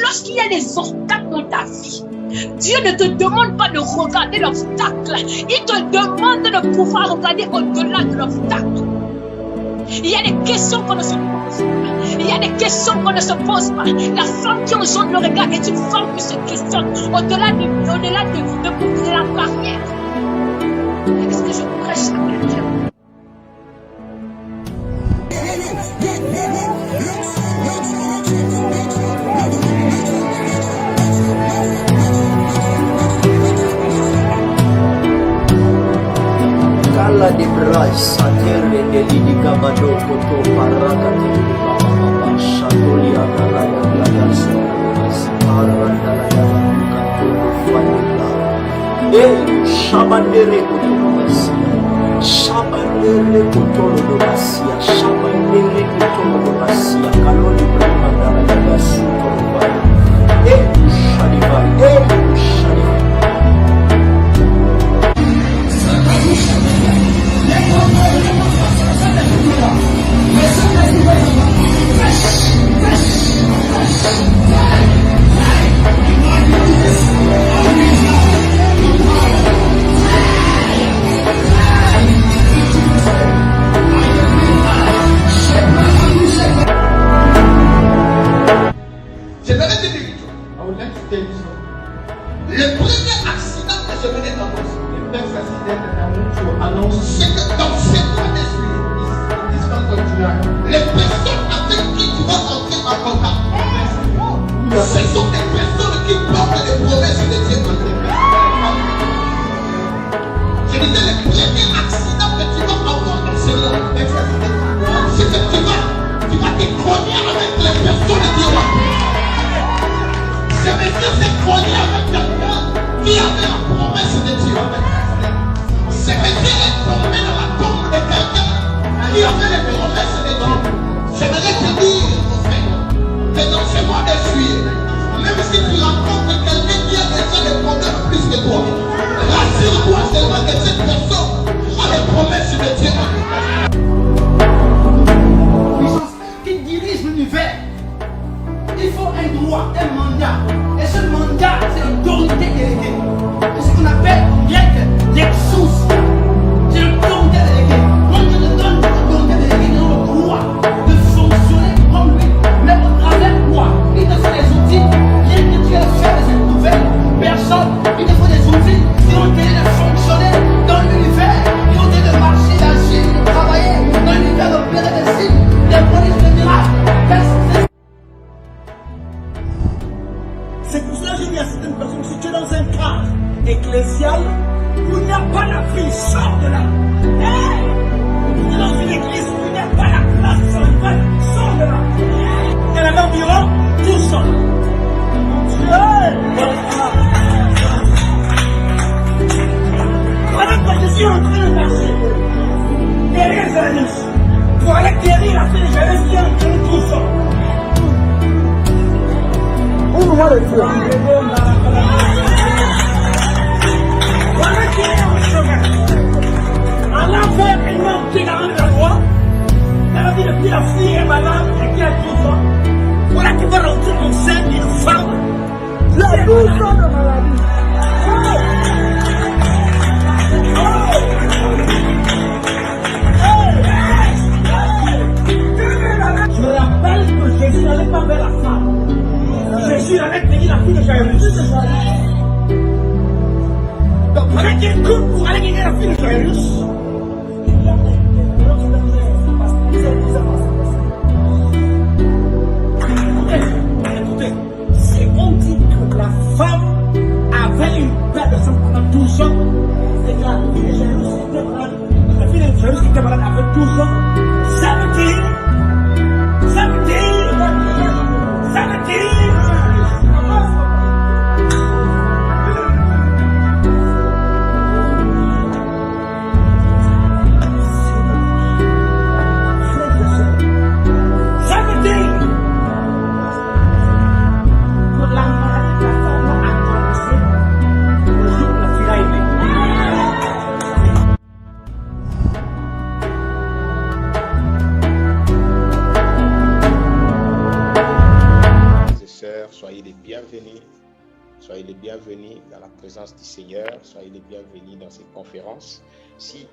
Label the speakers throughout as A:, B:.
A: Lorsqu'il y a des obstacles dans ta vie, Dieu ne te demande pas de regarder l'obstacle. Il te demande de pouvoir regarder au-delà de l'obstacle. Il y a des questions qu'on ne se pose pas. Il y a des questions qu'on ne se pose pas. La femme qui enjambe le regard est une femme qui se questionne au-delà de la barrière. Est-ce que je prêche à quelqu'un?
B: Kala de bras satere de lidiga bado koto paraka de baba shatoli agala ya glagas aranda la ya kato fanila shabandere koto basia shabandere koto basia shabandere koto basia kaloli branda la ya suto ba shaliva shaliva
C: Le premier accident que je venais d'annoncer, c'est que dans cette mois d'esprit, les personnes avec qui tu vas entrer en contact, ce sont des personnes qui portent les promesses de Dieu. Je disais, le premier accident que tu vas avoir dans ce monde, c'est que tu vas te cogner avec les personnes de Dieu. Ce monsieur s'est cogné avec quelqu'un qui avait la promesse de Dieu. Ce monsieur est tombé dans la tombe de quelqu'un qui avait les promesses de Dieu. J'aimerais te dire, mon frère, que dans ce mois de juillet, même si tu rencontres quelqu'un qui a déjà des problèmes plus que toi, rassure-toi seulement que cette personne a les promesses de Dieu.
D: Puissance qui dirige l'univers. Il faut un droit, un mandat. Et ce mandat, c'est l'autorité déléguée. C'est ce qu'on appelle en grec Sors de là. Hey! Dans une église où il n'y a pas la place sur une balle, sors de là. Il y en avait environ 12 ans. Voilà que je suis en train de marcher derrière Janus pour aller guérir la fille de Janus qui est en train de 12 ans. Voilà qui est en chemin. En enfer, elle m'a pris la main de la loi. Elle a dit depuis la fille est malade et qui a 12 ans. Voilà qui va rentrer comme ça une femme. La 12 ans de maladie. Je me rappelle que Jésus n'allait pas vers la femme. Jésus allait bénir la fille de Jairus. Donc, pendant qu'il court pour aller bénir la fille de Jairus, écoutez, c'est on dit que la femme avait une perte de sang pendant 12 ans, et que la fille de Jairus était malade. La fille de Jairus qui était malade avait 12 ans. Ça veut dire
E: Soyez les bienvenus dans la présence du Seigneur. Soyez les bienvenus dans ces conférences. Si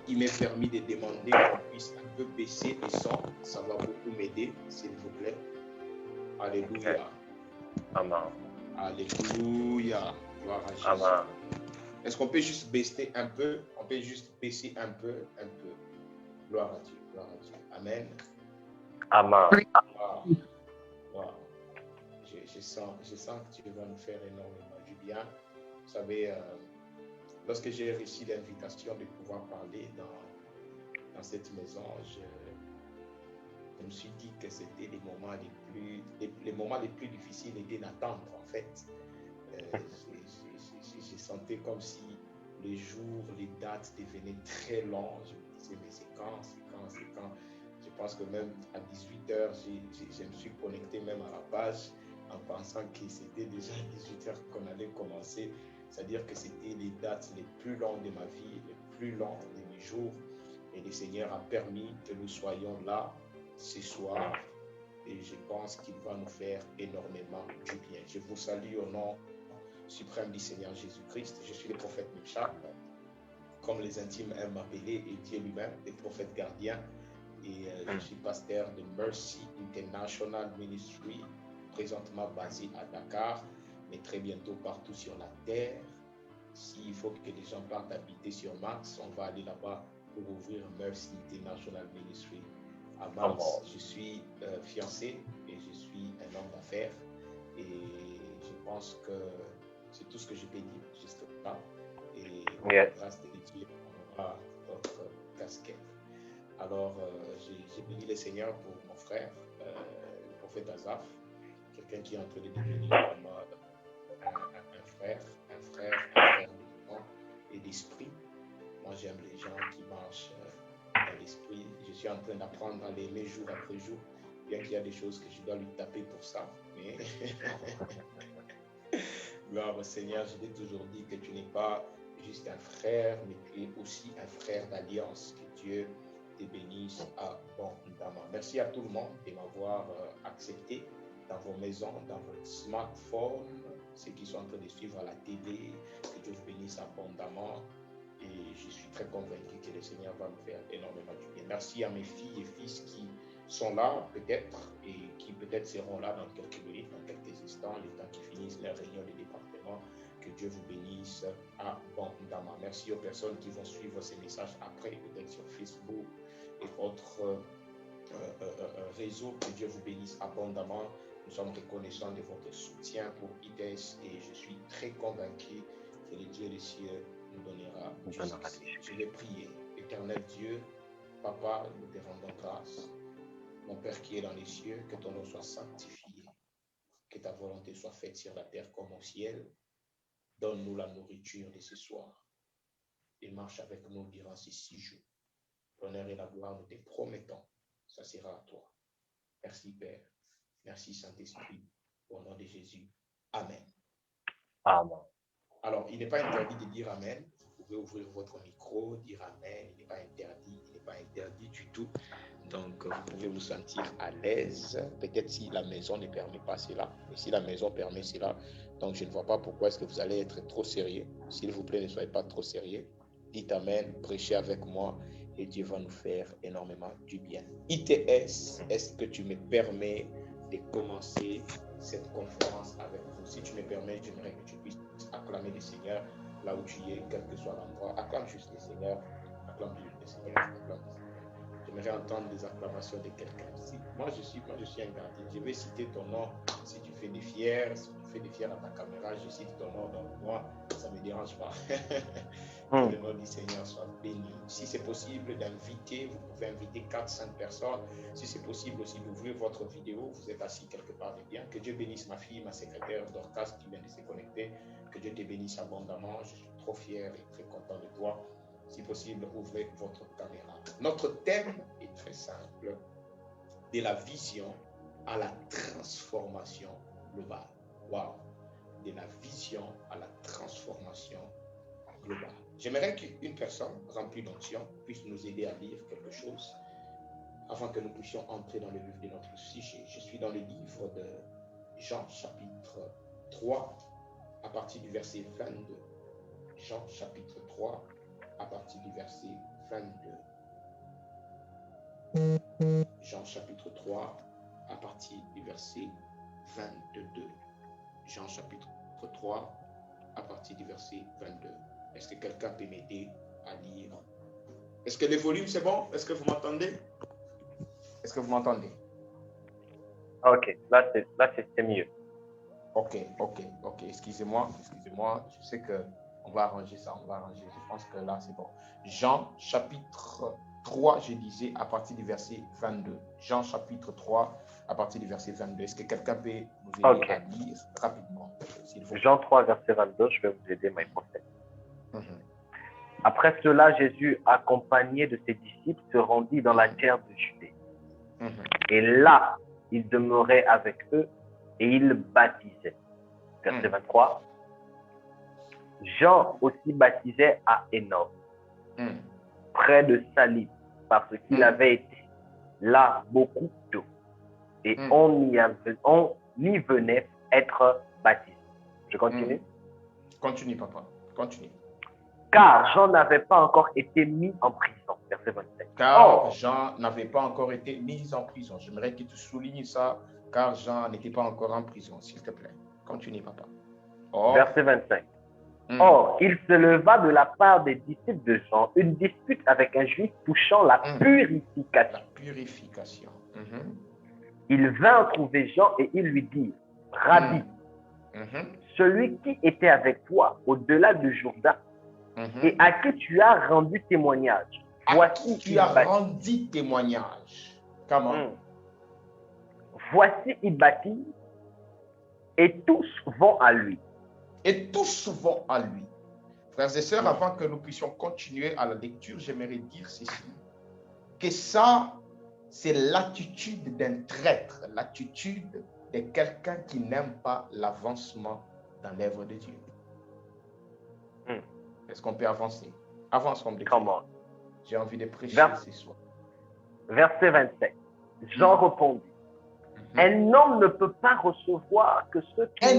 E: il m'est permis de demander qu'on puisse un peu baisser le son, ça va beaucoup m'aider, s'il vous plaît. Alléluia.
F: Amen.
E: Alléluia. Gloire à Jésus.
F: Amen.
E: Est-ce qu'on peut juste baisser un peu? On peut juste baisser un peu. Gloire à Dieu. Gloire à Dieu. Amen.
F: Amen.
E: Wow. Wow. Je sens que Dieu va nous faire énormément du bien. Vous savez, lorsque j'ai reçu l'invitation de pouvoir parler dans cette maison, je me suis dit que c'était les moments les plus difficiles étaient d'attendre, en fait. J'ai senti comme si les jours, les dates devenaient très longs. Je me disais, mais c'est quand? Je pense que même à 18h, je me suis connecté même à la page en pensant que c'était déjà 18h qu'on allait commencer. C'est-à-dire que c'était les dates les plus longues de ma vie, les plus longues de mes jours. Et le Seigneur a permis que nous soyons là ce soir. Et je pense qu'il va nous faire énormément du bien. Je vous salue au nom suprême du Seigneur Jésus-Christ. Je suis le prophète Michal, comme les intimes aiment m'appeler, et Dieu lui-même, le prophète gardien. Et je suis pasteur de Mercy International Ministry, présentement basé à Dakar, mais très bientôt partout sur la terre. S'il faut que les gens partent habiter sur Mars, on va aller là-bas pour ouvrir Mercy International Ministry à Mars. Je suis fiancé et je suis un homme d'affaires. Et je pense que c'est tout ce que je peux dire juste là. Et grâce de Dieu, on aura notre casquette. Alors, j'ai béni le Seigneur pour mon frère, le prophète Azaf, quelqu'un qui est en train de devenir un frère de vivant et d'esprit. Moi, j'aime les gens qui marchent dans l'esprit. Je suis en train d'apprendre à l'aimer jour après jour, bien qu'il y a des choses que je dois lui taper pour ça. Mais gloire au Seigneur, je l'ai toujours dit que tu n'es pas juste un frère, mais tu es aussi un frère d'alliance. Que Dieu te bénisse abondamment. Merci à tout le monde de m'avoir accepté dans vos maisons, dans votre smartphone, ceux qui sont en train de suivre à la télé. Que Dieu vous bénisse abondamment. Et je suis très convaincu que le Seigneur va nous faire énormément du bien. Merci à mes filles et fils qui sont là peut-être et qui peut-être seront là dans quelques minutes, dans quelques instants, le temps qu'ils finissent leur réunion de département. Que Dieu vous bénisse abondamment. Merci aux personnes qui vont suivre ces messages après, peut-être sur Facebook et autres réseaux. Que Dieu vous bénisse abondamment. Nous sommes reconnaissants de votre soutien pour IDES et je suis très convaincu que le Dieu des cieux nous donnera
F: Nous donnera
E: justice. Je vais prier. Éternel Dieu, Papa, nous te rendons grâce. Mon Père qui est dans les cieux, que ton nom soit sanctifié, que ta volonté soit faite sur la terre comme au ciel. Donne-nous la nourriture de ce soir et marche avec nous durant ces 6 jours. L'honneur et la gloire, nous te promettons, ça sera à toi. Merci Père, merci Saint-Esprit, au nom de Jésus. Amen.
F: Amen.
E: Alors, il n'est pas interdit de dire Amen. Vous pouvez ouvrir votre micro, dire Amen. Il n'est pas interdit du tout. Donc, vous pouvez vous sentir à l'aise. Peut-être si la maison ne permet pas cela. Mais si la maison permet cela, donc je ne vois pas pourquoi est-ce que vous allez être trop sérieux. S'il vous plaît, ne soyez pas trop sérieux. Dites Amen, prêchez avec moi et Dieu va nous faire énormément du bien. ITS, est-ce que tu me permets de commencer cette conférence avec vous? Si tu me permets, j'aimerais que tu puisses acclamer le Seigneur là où tu es, quel que soit l'endroit. Acclame juste le Seigneur. Acclame juste le Seigneur. Acclame le Seigneur. J'aimerais entendre des acclamations de quelqu'un. Moi, je suis un gardien. Je vais citer ton nom. Si tu fais des fiers, à ta caméra, je cite ton nom. Donc, moi, ça ne me dérange pas. Que le nom du Seigneur soit béni. Si c'est possible d'inviter, vous pouvez inviter 4-5 personnes. Si c'est possible aussi d'ouvrir votre vidéo, vous êtes assis quelque part de bien. Que Dieu bénisse ma fille, ma secrétaire Dorcas qui vient de se connecter. Que Dieu te bénisse abondamment. Je suis trop fier et très content de toi. Si possible, ouvrez votre caméra. Notre thème est très simple. De la vision à la transformation globale. Wow. De la vision à la transformation globale. J'aimerais qu'une personne remplie d'onction puisse nous aider à lire quelque chose avant que nous puissions entrer dans le vif de notre sujet. Je suis dans le livre de Jean chapitre 3 à partir du verset 22. Jean chapitre 3 à partir du verset 22. Jean chapitre 3 à partir du verset 22. Jean chapitre 3 à partir du verset 22. Est-ce que quelqu'un peut m'aider à lire? Est-ce que le volume c'est bon? Est-ce que vous m'entendez? Est-ce que vous m'entendez?
F: Ok, là c'est mieux.
E: Ok. Excusez-moi. Je sais que on va arranger ça, Je pense que là c'est bon. Jean chapitre 3, je disais à partir du verset 22. Jean chapitre 3 à partir du verset 22. Est-ce que quelqu'un peut nous aider à lire rapidement?
F: Jean 3, verset 22, je vais vous aider, mes prophètes. Après cela, Jésus, accompagné de ses disciples, se rendit dans la terre de Judée. Et là, il demeurait avec eux et il baptisait. Verset 23. Jean aussi baptisait à Énom, près de Salim, parce qu'il avait été là beaucoup d'eau. Et on y venait être baptisé. Je continue?
E: Continue, papa. Continue.
F: Car Jean n'avait pas encore été mis en prison. Verset 27.
E: Car Jean n'avait pas encore été mis en prison. J'aimerais que tu soulignes ça. Car Jean n'était pas encore en prison, s'il te plaît. Continue, papa.
F: Verset 25. Or, il se leva de la part des disciples de Jean une dispute avec un juif touchant la purification.
E: La purification.
F: Il vint trouver Jean et il lui dit, Rabbi, celui qui était avec toi au-delà du Jourdain et à qui tu as rendu témoignage. Voici
E: tu as rendu témoignage. Comment?
F: Voici, il baptise et tous vont à lui.
E: Et tous vont à lui. Frères et sœurs, avant que nous puissions continuer à la lecture, j'aimerais dire ceci. Que ça, c'est l'attitude d'un traître, l'attitude de quelqu'un qui n'aime pas l'avancement dans l'œuvre de Dieu. Est-ce qu'on peut avancer? Avançons.
F: Comment?
E: J'ai envie de prêcher ce soir.
F: Verset 27. Jean répondit. Un homme ne peut pas recevoir que ce qui a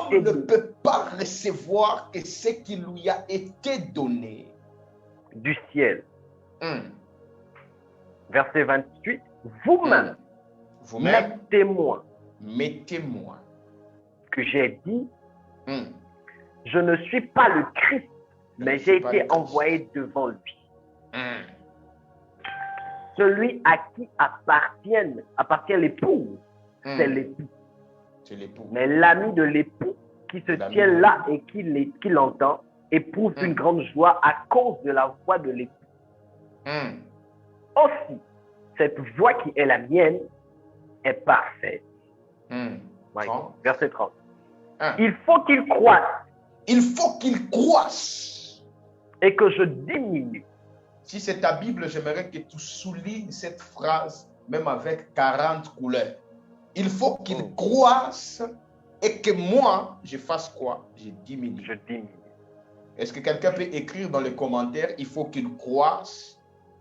F: été donné.
E: Ne peut pas recevoir que ce qui lui a été donné
F: du ciel. Verset 28. Vous-même,
E: mettez-moi
F: que j'ai dit, je ne suis pas le Christ, mais j'ai été envoyé devant lui. Celui à qui appartient l'épouse, c'est l'époux. Mais l'ami de l'époux qui se tient là et qui l'entend éprouve une grande joie à cause de la voix de l'époux. Aussi, cette voix qui est la mienne est parfaite. Verset 30. Il faut qu'il croisse.
E: Il faut qu'il croisse.
F: Et que je diminue.
E: Si c'est ta Bible, j'aimerais que tu soulignes cette phrase, même avec 40 couleurs. Il faut qu'il croisse et que moi, je fasse quoi? Je diminue.
F: Je diminue.
E: Est-ce que quelqu'un peut écrire dans les commentaires, il faut qu'il croisse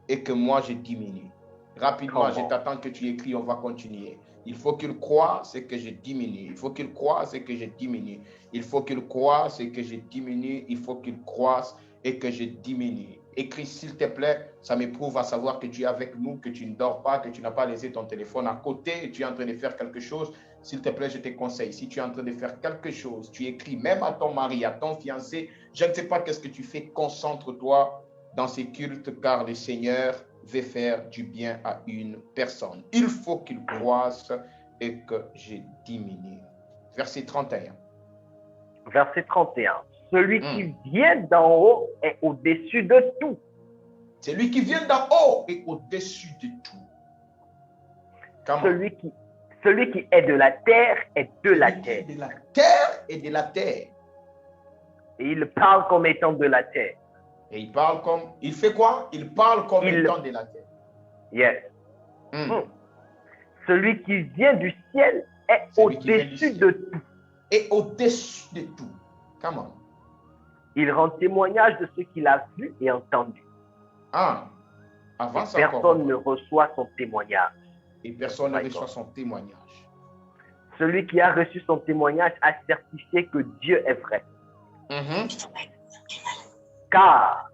E: et que moi, je diminue? Rapidement, je t'attends que tu écris, on va continuer. Il faut qu'il croisse et que je diminue. Il faut qu'il croisse et que je diminue. Il faut qu'il croisse et que je diminue. Il faut qu'il croisse et que je diminue. Écris s'il te plaît, ça m'éprouve à savoir que tu es avec nous, que tu ne dors pas, que tu n'as pas laissé ton téléphone à côté et tu es en train de faire quelque chose. S'il te plaît, je te conseille, si tu es en train de faire quelque chose, tu écris même à ton mari, à ton fiancé, je ne sais pas qu'est-ce que tu fais, concentre-toi dans ces cultes car le Seigneur veut faire du bien à une personne. Il faut qu'il croisse et que je diminue. Verset 31.
F: Verset 31. Celui qui vient d'en haut est au-dessus de tout.
E: Celui qui vient d'en haut est au-dessus de tout.
F: Celui qui est de la terre est de la terre.
E: De la terre et de la terre.
F: Et il parle comme étant de la terre.
E: Et il parle comme... Il fait quoi? Il parle comme étant de la terre.
F: Yes. Celui qui vient du ciel est au-dessus de tout.
E: Et au-dessus de tout. Comment?
F: Il rend témoignage de ce qu'il a vu et entendu.
E: Avant ça,
F: personne ne reçoit son témoignage.
E: Et personne ne reçoit son témoignage.
F: Celui qui a reçu son témoignage a certifié que Dieu est vrai. Car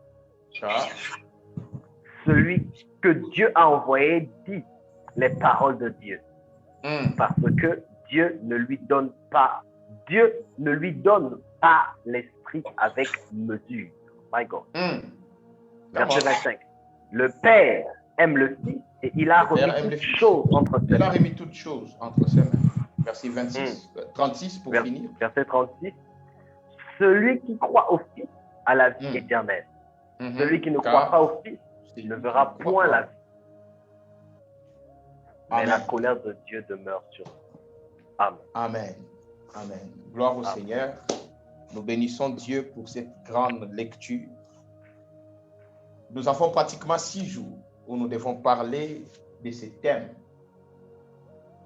F: celui que Dieu a envoyé dit les paroles de Dieu. Parce que Dieu ne lui donne pas l'esprit avec mesure. My God. Verset 25. Le Père aime le Fils et il a remis toutes choses entre ses mains.
E: Il a remis toutes choses entre ses mains. Verset 26, 36 pour finir.
F: Verset 36. Celui qui croit au Fils a la vie éternelle. Celui qui ne croit pas au Fils ne verra point la vie. Mais la colère de Dieu demeure sur lui. Amen.
E: Amen. Amen. Gloire au Seigneur. Nous bénissons Dieu pour cette grande lecture. Nous avons pratiquement 6 jours où nous devons parler de ces thèmes,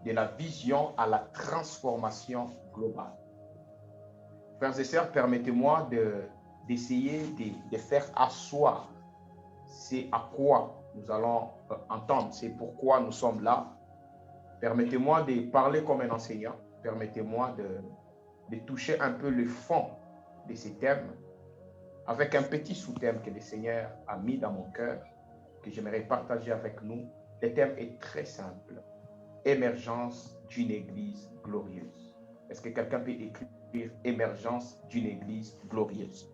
E: de la vision à la transformation globale. Frères et sœurs, permettez-moi d'essayer de faire asseoir c'est à quoi nous allons entendre, c'est pourquoi nous sommes là. Permettez-moi de parler comme un enseignant. Permettez-moi de toucher un peu le fond de ces thèmes avec un petit sous-thème que le Seigneur a mis dans mon cœur, que j'aimerais partager avec nous. Le thème est très simple. Émergence d'une église glorieuse. Est-ce que quelqu'un peut écrire émergence d'une église glorieuse?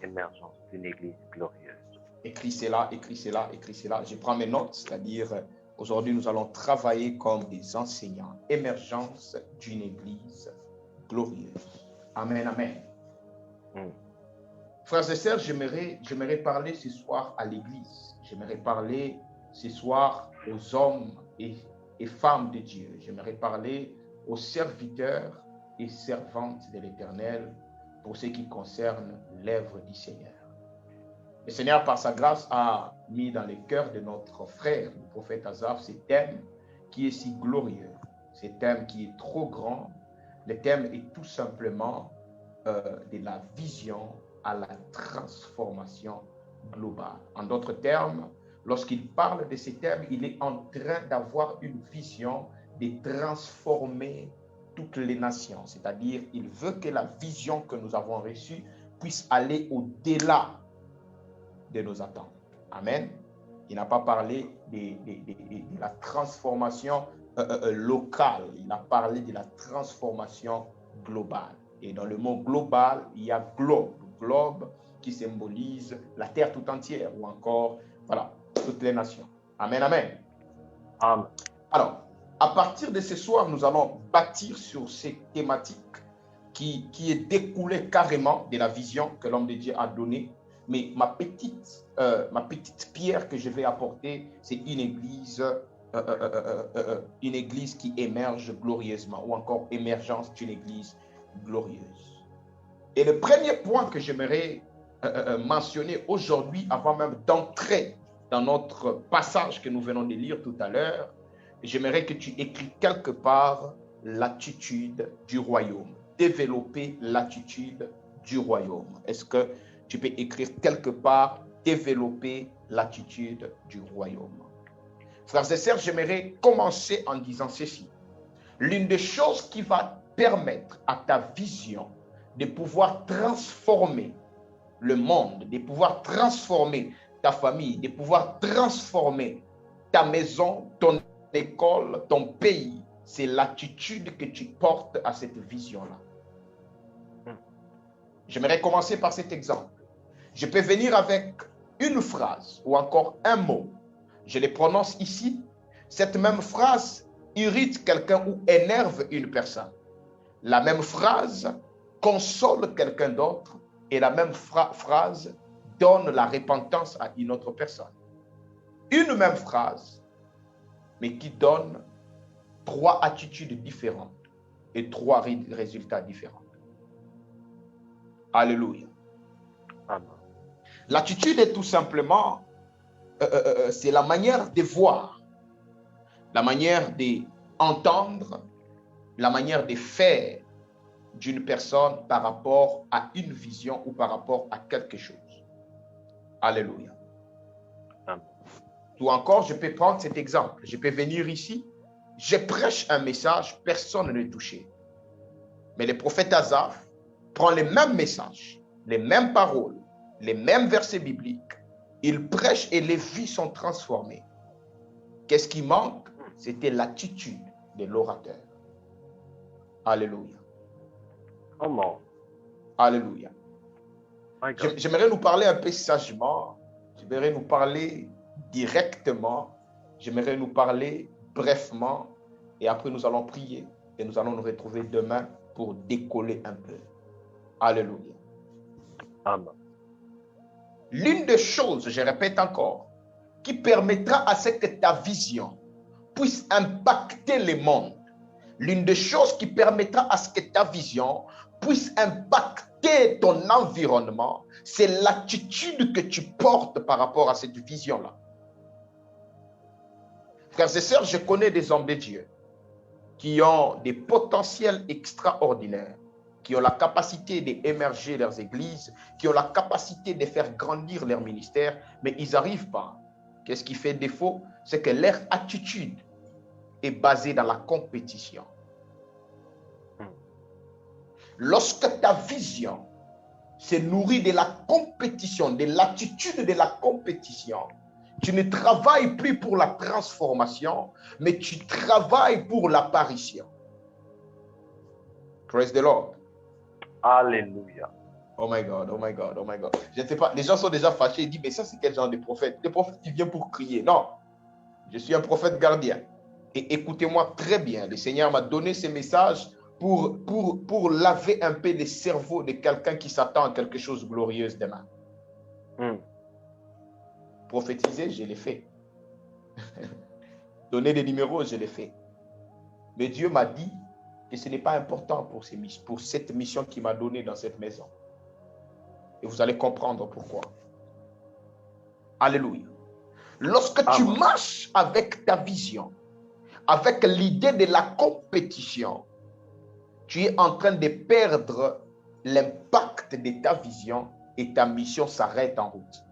F: Émergence d'une église glorieuse.
E: Écris cela, écris cela, écris cela. Je prends mes notes, c'est-à-dire aujourd'hui nous allons travailler comme des enseignants. Émergence d'une église glorieuse. Amen, amen. Frères et sœurs, j'aimerais parler ce soir à l'église. J'aimerais parler ce soir aux hommes et femmes de Dieu. J'aimerais parler aux serviteurs et servantes de l'Éternel pour ce qui concerne l'œuvre du Seigneur. Le Seigneur, par sa grâce, a mis dans le cœur de notre frère, le prophète Asaph, ce thème qui est si glorieux, ce thème qui est trop grand. Le thème est tout simplement de la vision à la transformation globale. En d'autres termes, lorsqu'il parle de ce thème, il est en train d'avoir une vision de transformer toutes les nations. C'est-à-dire, il veut que la vision que nous avons reçue puisse aller au-delà de nos attentes. Amen. Il n'a pas parlé de la transformation locale. Il a parlé de la transformation globale. Et dans le mot global, il y a globe. Globe qui symbolise la terre tout entière ou encore, voilà, toutes les nations. Amen, amen.
F: Amen.
E: Alors, à partir de ce soir, nous allons bâtir sur ces thématiques qui est découlée carrément de la vision que l'homme de Dieu a donnée. Mais ma petite pierre que je vais apporter, c'est une église qui émerge glorieusement, ou encore émergence d'une église glorieuse. Et le premier point que j'aimerais mentionner aujourd'hui, avant même d'entrer dans notre passage que nous venons de lire tout à l'heure, j'aimerais que tu écris quelque part l'attitude du royaume. Développer l'attitude du royaume. Est-ce que tu peux écrire quelque part développer l'attitude du royaume? Frères et sœurs, j'aimerais commencer en disant ceci. L'une des choses qui va permettre à ta vision de pouvoir transformer le monde, de pouvoir transformer ta famille, de pouvoir transformer ta maison, ton école, ton pays, c'est l'attitude que tu portes à cette vision-là. J'aimerais commencer par cet exemple. Je peux venir avec une phrase ou encore un mot. Je les prononce ici. Cette même phrase irrite quelqu'un ou énerve une personne. La même phrase console quelqu'un d'autre et la même phrase donne la repentance à une autre personne. Une même phrase, mais qui donne 3 attitudes différentes et 3 résultats différents. Alléluia.
F: Amen.
E: L'attitude est tout simplement, c'est la manière de voir, la manière d'entendre, la manière de faire d'une personne par rapport à une vision ou par rapport à quelque chose. Alléluia.
F: Amen.
E: Ou encore, je peux prendre cet exemple. Je peux venir ici, je prêche un message, personne n'est touché. Mais le prophète Asaph prend les mêmes messages, les mêmes paroles, les mêmes versets bibliques. Il prêche et les vies sont transformées. Qu'est-ce qui manque? C'était l'attitude de l'orateur. Alléluia.
F: Comment?
E: Alléluia.
F: My
E: J'aimerais nous parler un peu sagement. J'aimerais nous parler directement. J'aimerais nous parler brièvement. Et après, nous allons prier. Et nous allons nous retrouver demain pour décoller un peu. Alléluia.
F: Amen.
E: L'une des choses, je répète encore, qui permettra à ce que ta vision puisse impacter le monde, l'une des choses qui permettra à ce que ta vision puisse impacter ton environnement, c'est l'attitude que tu portes par rapport à cette vision-là. Frères et sœurs, je connais des hommes de Dieu qui ont des potentiels extraordinaires, qui ont la capacité d'émerger leurs églises, qui ont la capacité de faire grandir leur ministère, mais ils n'arrivent pas. Qu'est-ce qui fait défaut? C'est que leur attitude est basée dans la compétition. Lorsque ta vision se nourrit de la compétition, de l'attitude de la compétition, tu ne travailles plus pour la transformation, mais tu travailles pour l'apparition. Praise the Lord.
F: Alléluia.
E: Oh my God, oh my God, oh my God. Je ne sais pas, les gens sont déjà fâchés, ils disent, mais ça c'est quel genre de prophète? Le prophète qui vient pour crier. Non, je suis un prophète gardien. Et écoutez-moi très bien, le Seigneur m'a donné ce message pour laver un peu le cerveau de quelqu'un qui s'attend à quelque chose de glorieux demain. Prophétiser, je l'ai fait. Donner des numéros, je l'ai fait. Mais Dieu m'a dit que ce n'est pas important pour cette mission qu'il m'a donnée dans cette maison. Et vous allez comprendre pourquoi. Alléluia. Lorsque tu marches avec ta vision, avec l'idée de la compétition, tu es en train de perdre l'impact de ta vision et ta mission s'arrête en route.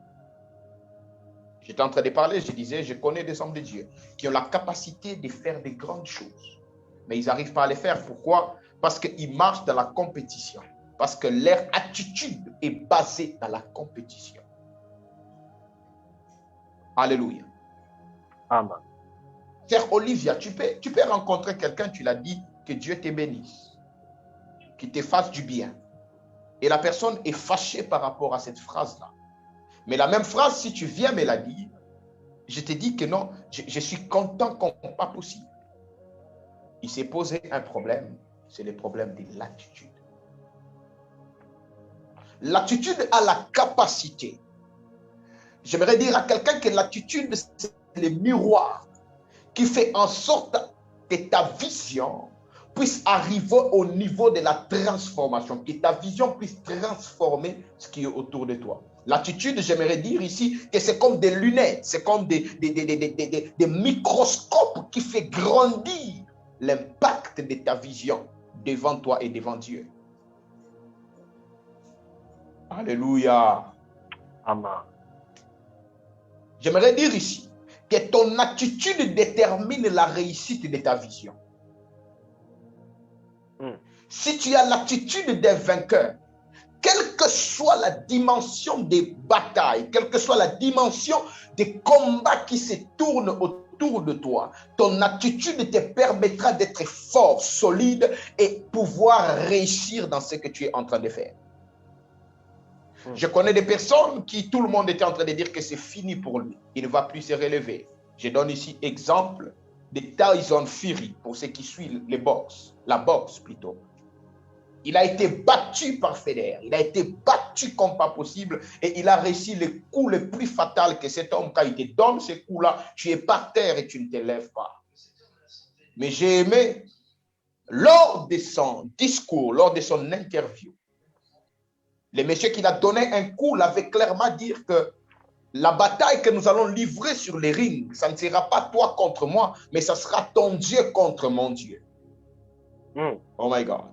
E: J'étais en train de parler, je disais, je connais des hommes de Dieu qui ont la capacité de faire de grandes choses. Mais ils n'arrivent pas à les faire. Pourquoi? Parce qu'ils marchent dans la compétition. Parce que leur attitude est basée dans la compétition. Alléluia.
F: Amen.
E: Sœur Olivia, tu peux rencontrer quelqu'un, tu l'as dit, que Dieu te bénisse, qu'il te fasse du bien. Et la personne est fâchée par rapport à cette phrase-là. Mais la même phrase, si tu viens me la dire, je te dis que non, je suis content comme pas possible. Il s'est posé un problème, c'est le problème de l'attitude.
C: L'attitude a la capacité. J'aimerais dire à quelqu'un que l'attitude, c'est le miroir qui fait en sorte que ta vision puisse arriver au niveau de la transformation, que ta vision puisse transformer ce qui est autour de toi. L'attitude, j'aimerais dire ici que c'est comme des lunettes, c'est comme des microscopes qui fait grandir l'impact de ta vision devant toi et devant Dieu. Alléluia.
F: Amen.
C: J'aimerais dire ici que ton attitude détermine la réussite de ta vision. Si tu as l'attitude des vainqueurs, quelle que soit la dimension des batailles, quelle que soit la dimension des combats qui se tournent autour de toi, ton attitude te permettra d'être fort, solide et pouvoir réussir dans ce que tu es en train de faire. Je connais des personnes qui, tout le monde était en train de dire que c'est fini pour lui. Il ne va plus se relever. Je donne ici exemple de Tyson Fury, pour ceux qui suivent la boxe plutôt. Il a été battu par Federer. Il a été battu comme pas possible et il a réussi le coup le plus fatal que cet homme, quand il te donne ce coup-là, tu es par terre et tu ne te lèves pas. Mais j'ai aimé, lors de son discours, lors de son interview, le monsieur qui l'a donné un coup l'avait clairement dit que la bataille que nous allons livrer sur les rings, ça ne sera pas toi contre moi, mais ça sera ton Dieu contre mon Dieu. Oh my God.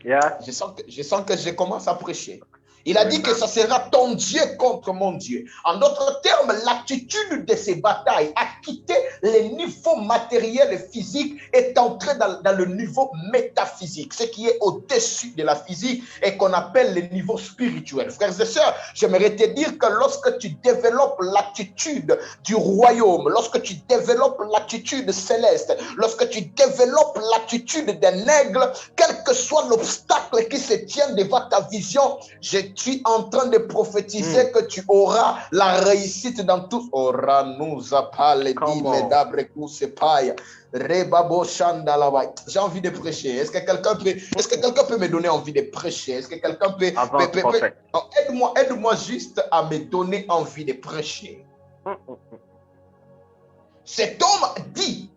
F: Yeah.
C: Je sens que je commence à prêcher. Il a dit que ça sera ton Dieu contre mon Dieu. En d'autres termes, l'attitude de ces batailles a quitté les niveaux matériels et physiques et est entré dans le niveau métaphysique, ce qui est au-dessus de la physique et qu'on appelle le niveau spirituel. Frères et sœurs, j'aimerais te dire que lorsque tu développes l'attitude du royaume, lorsque tu développes l'attitude céleste, lorsque tu développes l'attitude d'un aigle, quel que soit l'obstacle qui se tient devant ta vision, je suis en train de prophétiser que tu auras la réussite dans tout. J'ai envie de prêcher. Est-ce que quelqu'un peut me donner envie de prêcher? Est-ce que quelqu'un peut aide-moi juste à me donner envie de prêcher. Cet homme dit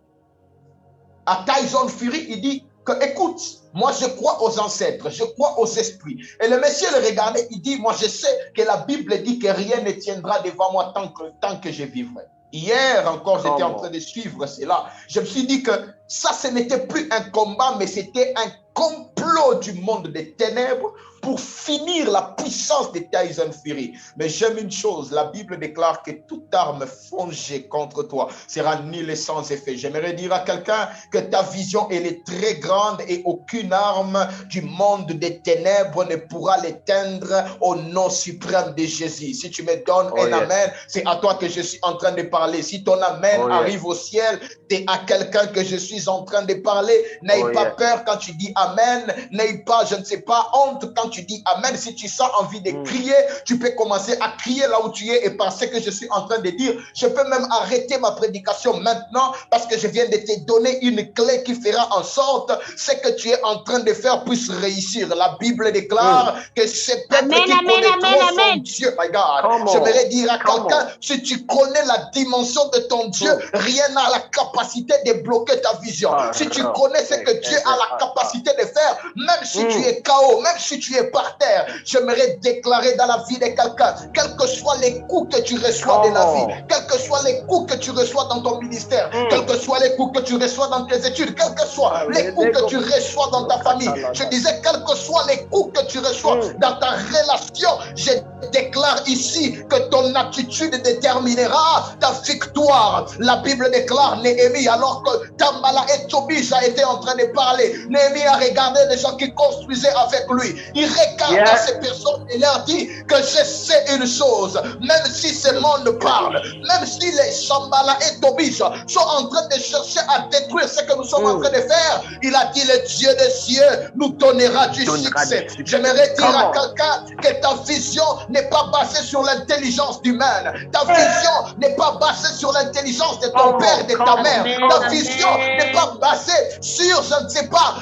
C: à Tyson Fury, il dit que, écoute, moi je crois aux ancêtres, je crois aux esprits. Et le monsieur le regardait, il dit, moi je sais que la Bible dit que rien ne tiendra devant moi tant que je vivrai. Hier encore, j'étais en train de suivre cela. Je me suis dit que ça, ce n'était plus un combat, mais c'était un complot du monde des ténèbres pour finir la puissance de Tyson Fury. Mais j'aime une chose, la Bible déclare que toute arme forgée contre toi sera nulle et sans effet. J'aimerais dire à quelqu'un que ta vision, elle est très grande et aucune arme du monde des ténèbres ne pourra l'éteindre au nom suprême de Jésus. Si tu me donnes un amen, c'est à toi que je suis en train de parler. Si ton amen arrive au ciel, c'est à quelqu'un que je suis en train de parler. N'aie pas peur quand tu dis amen. N'aie pas, je ne sais pas, honte quand tu dis amen. Si tu sens envie de crier, tu peux commencer à crier là où tu es et penser que je suis en train de dire. Je peux même arrêter ma prédication maintenant parce que je viens de te donner une clé qui fera en sorte ce que tu es en train de faire puisse réussir. La Bible déclare que c'est peuple qui connaît trop son Dieu. My God. J'aimerais dire à quelqu'un, si tu connais la dimension de ton Dieu, rien n'a la capacité de bloquer ta vision. Si tu connais ce que Dieu a la capacité de faire, même si tu es KO, même si tu es par terre, j'aimerais déclarer dans la vie de quelqu'un, quels que soient les coups que tu reçois de la vie, quels que soient les coups que tu reçois dans ton ministère, quels que soient les coups que tu reçois dans tes études, quels que soient les coups que tu reçois dans ta famille, je disais, quels que soient les coups que tu reçois dans ta relation, je déclare ici que ton attitude déterminera ta victoire. La Bible déclare, Néhémie, alors que Tambala et Tobis a été en train de parler, Néhémie a regardé les gens qui construisaient avec lui. Il regarda ces personnes et leur dit que je sais une chose, même si ce monde parle, même si les Shambhala et Tobis sont en train de chercher à détruire ce que nous sommes en train de faire, il a dit le Dieu des cieux nous donnera du succès. J'aimerais dire à quelqu'un que ta vision n'est pas basée sur l'intelligence humaine. Ta vision n'est pas basée sur l'intelligence de ton père et de ta mère. Ta vision n'est pas basée sur, je ne sais pas,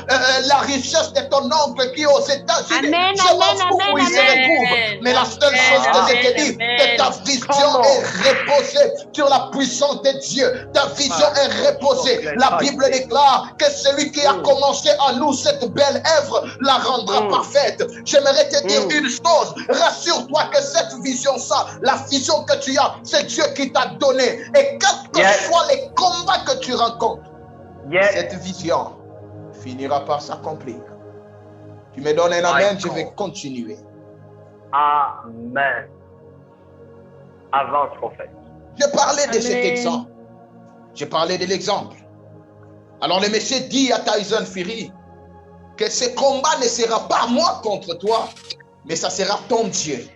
C: la richesse de ton oncle qui est aux États-Unis. Je m'en fous où il se retrouve. Mais la seule chose que je te dis, que ta vision est reposée sur la puissance de Dieu. Ta vision est reposée. La Bible déclare que celui qui a commencé en nous cette belle œuvre la rendra parfaite. J'aimerais te dire une chose. Rassure-toi que cette vision-là, la vision que tu as, c'est Dieu qui t'a donné. Et quels que soient les combats que tu rencontres, cette vision finira par s'accomplir. Tu me donnes un amen, je vais continuer.
F: Amen. Avance, prophète.
C: Je parlais de cet exemple. J'ai parlé de l'exemple. Alors le monsieur dit à Tyson Fury que ce combat ne sera pas moi contre toi, mais ça sera ton Dieu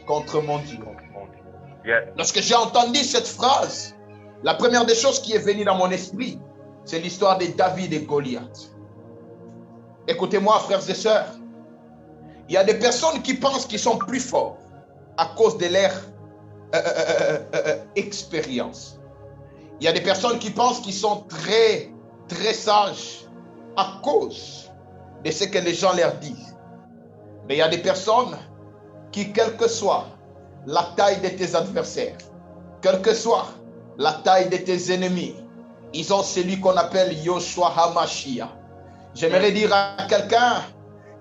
C: contre mon Dieu. Lorsque j'ai entendu cette phrase, la première des choses qui est venue dans mon esprit, c'est l'histoire de David et Goliath. Écoutez-moi, frères et sœurs, il y a des personnes qui pensent qu'ils sont plus forts à cause de leur expérience. Il y a des personnes qui pensent qu'ils sont très, très sages à cause de ce que les gens leur disent. Mais il y a des personnes qui, quelle que soit la taille de tes adversaires, quelle que soit la taille de tes ennemis, ils ont celui qu'on appelle Yoshua HaMashiach. J'aimerais dire à quelqu'un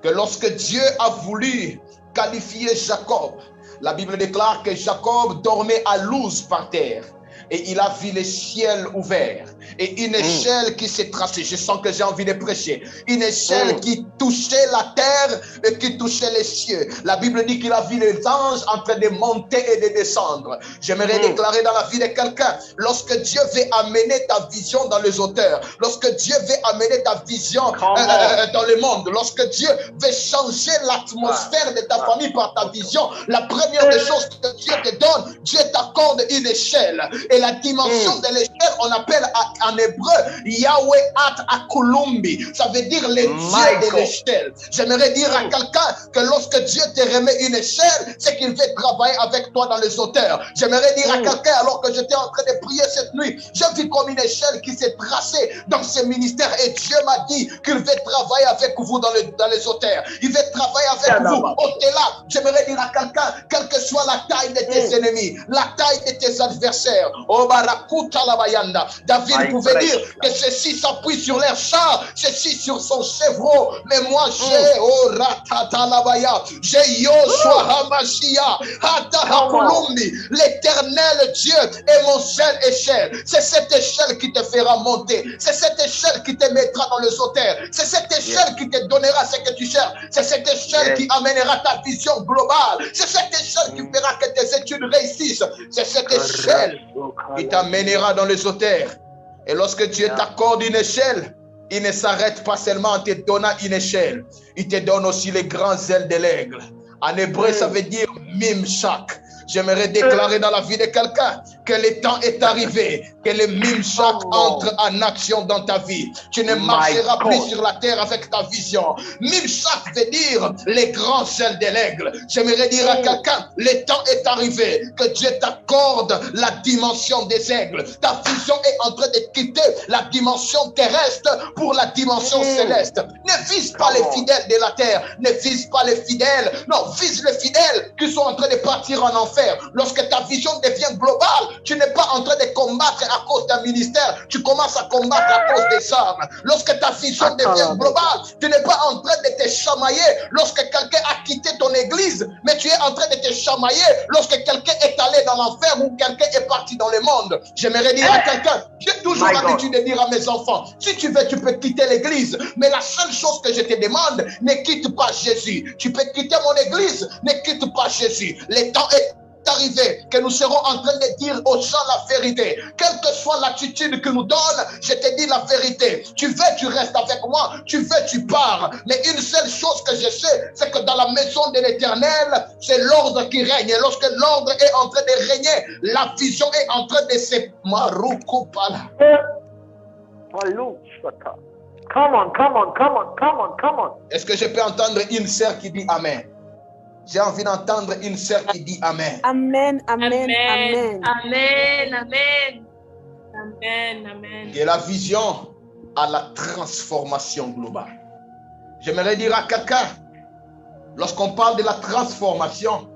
C: que lorsque Dieu a voulu qualifier Jacob, la Bible déclare que Jacob dormait à Luz par terre. Et il a vu le ciel ouvert. Et une échelle qui s'est tracée. Je sens que j'ai envie de prêcher. Une échelle qui touchait la terre et qui touchait les cieux. La Bible dit qu'il a vu les anges en train de monter et de descendre. J'aimerais déclarer dans la vie de quelqu'un, lorsque Dieu veut amener ta vision dans les hauteurs, lorsque Dieu veut amener ta vision dans le monde, lorsque Dieu veut changer l'atmosphère de ta famille par ta vision, la première des choses que Dieu te donne, Dieu t'accorde une échelle. Et la dimension de l'échelle, on appelle en hébreu Yahweh At Akulumbi. Ça veut dire les dieux de l'échelle. J'aimerais dire à quelqu'un que lorsque Dieu te remet une échelle, c'est qu'il veut travailler avec toi dans les hauteurs. J'aimerais dire à quelqu'un, alors que j'étais en train de prier cette nuit, j'ai vu comme une échelle qui s'est tracée dans ce ministère et Dieu m'a dit qu'il veut travailler avec vous dans les hauteurs. Il veut travailler avec vous au-delà. J'aimerais dire à quelqu'un, quelle que soit la taille de tes ennemis, la taille de tes adversaires, David pouvait dire que ceci s'appuie sur leur char, ceci sur son chevreau, mais moi j'ai Yoshua HaMashiach, l'éternel Dieu est mon seul échelle. C'est cette échelle qui te fera monter, c'est cette échelle qui te mettra dans les hauteurs, c'est cette échelle qui te donnera ce que tu cherches, c'est cette échelle qui amènera ta vision globale, c'est cette échelle qui fera que tes études réussissent, c'est cette échelle qui t'amènera dans les hauteurs. Et lorsque Dieu t'accorde une échelle, il ne s'arrête pas seulement en te donnant une échelle, il te donne aussi les grands ailes de l'aigle. En hébreu, ça veut dire Mimshak. J'aimerais déclarer dans la vie de quelqu'un que le temps est arrivé, que le Mimshak entre en action dans ta vie. Tu ne marcheras plus sur la terre avec ta vision. Mimshak veut dire les grands ailes de l'aigle. J'aimerais dire à quelqu'un, le temps est arrivé, que Dieu t'accorde la dimension des aigles. Ta vision est en train de quitter la dimension terrestre pour la dimension céleste. Ne vise pas les fidèles de la terre, ne vise pas les fidèles, non, vise les fidèles qui sont en train de partir en enfer. Lorsque ta vision devient globale, tu n'es pas en train de combattre à cause d'un ministère, tu commences à combattre à cause des armes. Lorsque ta vision devient globale, tu n'es pas en train de te chamailler lorsque quelqu'un a quitté ton église, mais tu es en train de te chamailler lorsque quelqu'un est allé dans l'enfer ou quelqu'un est parti dans le monde. J'aimerais dire à quelqu'un, j'ai toujours l'habitude de dire à mes enfants, si tu veux, tu peux quitter l'église, mais la seule chose que je te demande, ne quitte pas Jésus. Tu peux quitter mon église, ne quitte pas Jésus. Le temps est arriver que nous serons en train de dire aux gens la vérité. Quelle que soit l'attitude que nous donne, je te dis la vérité. Tu veux, tu restes avec moi. Tu veux, tu pars. Mais une seule chose que je sais, c'est que dans la maison de l'Éternel, c'est l'ordre qui règne. Et lorsque l'ordre est en train de régner, la vision est en train de se maroukopala.
F: Come on, come on, come on, come on, come on.
C: Est-ce que je peux entendre une sœur qui dit Amen? J'ai envie d'entendre une sœur qui dit Amen.
G: Amen, amen, amen.
A: Amen, amen. Amen, amen.
C: Et la vision à la transformation globale. J'aimerais dire à quelqu'un, lorsqu'on parle de la transformation,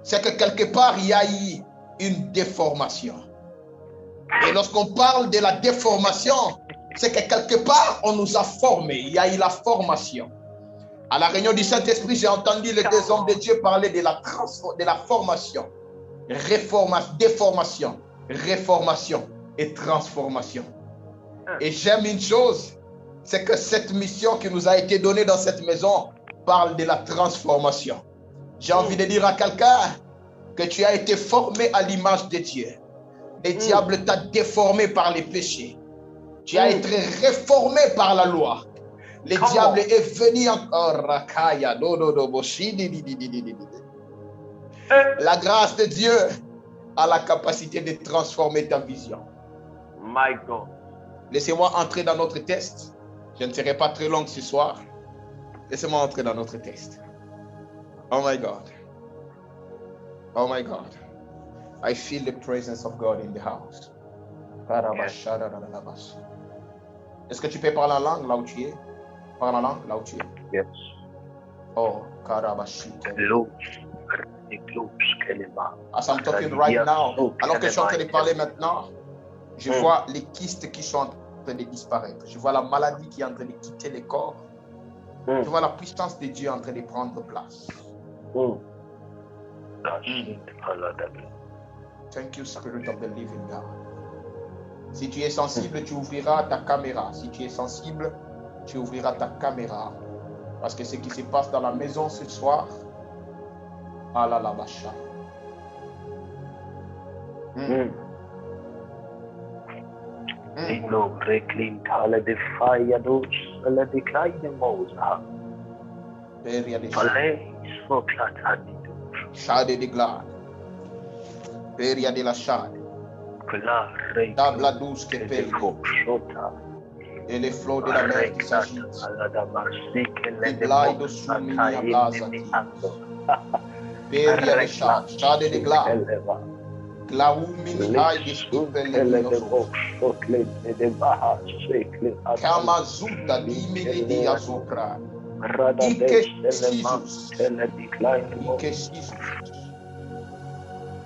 C: c'est que quelque part, il y a eu une déformation. Et lorsqu'on parle de la déformation, c'est que quelque part, on nous a formés. Il y a eu la formation. À la réunion du Saint-Esprit, j'ai entendu les deux hommes de Dieu parler de la formation, déformation, réformation et transformation. Et j'aime une chose, c'est que cette mission qui nous a été donnée dans cette maison parle de la transformation. J'ai envie de dire à quelqu'un que tu as été formé à l'image de Dieu. Le diable t'a déformé par les péchés. Tu as été réformé par la loi. Le diable est venu encore. La grâce de Dieu a la capacité de transformer ta vision.
F: My God.
C: Laissez-moi entrer dans notre test. Je ne serai pas très long ce soir. Laissez-moi entrer dans notre test. Oh my God. Oh my God. I feel the presence of God in the house.
F: Yes.
C: Est-ce que tu peux parler en langue là où tu es? Parle en langue là où tu es.
F: Yes.
C: Oh, Karabashite. As I'm talking right now, alors que je suis en train de parler maintenant, je vois les kystes qui sont en train de disparaître. Je vois la maladie qui est en train de quitter les corps. Je vois la puissance de Dieu en train de prendre place. Thank you, Spirit of the Living God. Si tu es sensible, tu ouvriras ta caméra. Si tu es sensible, tu ouvriras ta caméra. Parce que ce qui se passe dans la maison ce soir, ah là là, bacha. Chade de glade. Peria de la chade. Table douce qui paye. Et les flots de la mer qui s'agitent. Et blague de soumini à blazati. Peria de chade. Chade de glade. Glaou mini aïe de stupele Kamazuta dimini di azopra. Ike sisus. Ike sisus.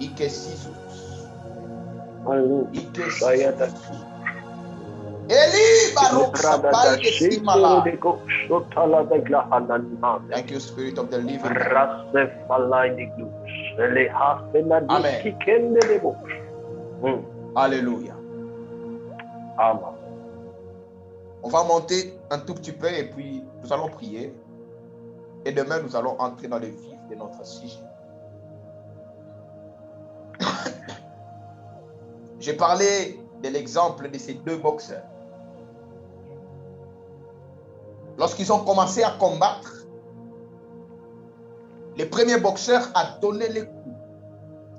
C: Ike sisus. Ike sisus. Eli barok sapai de simala. Thank you, Spirit of the Living God. Amen. Alléluia.
F: Amen.
C: On va monter un tout petit peu et puis nous allons prier. Et demain, nous allons entrer dans le vif de notre sujet. J'ai parlé de l'exemple de ces deux boxeurs. Lorsqu'ils ont commencé à combattre, le premier boxeur a donné les coups.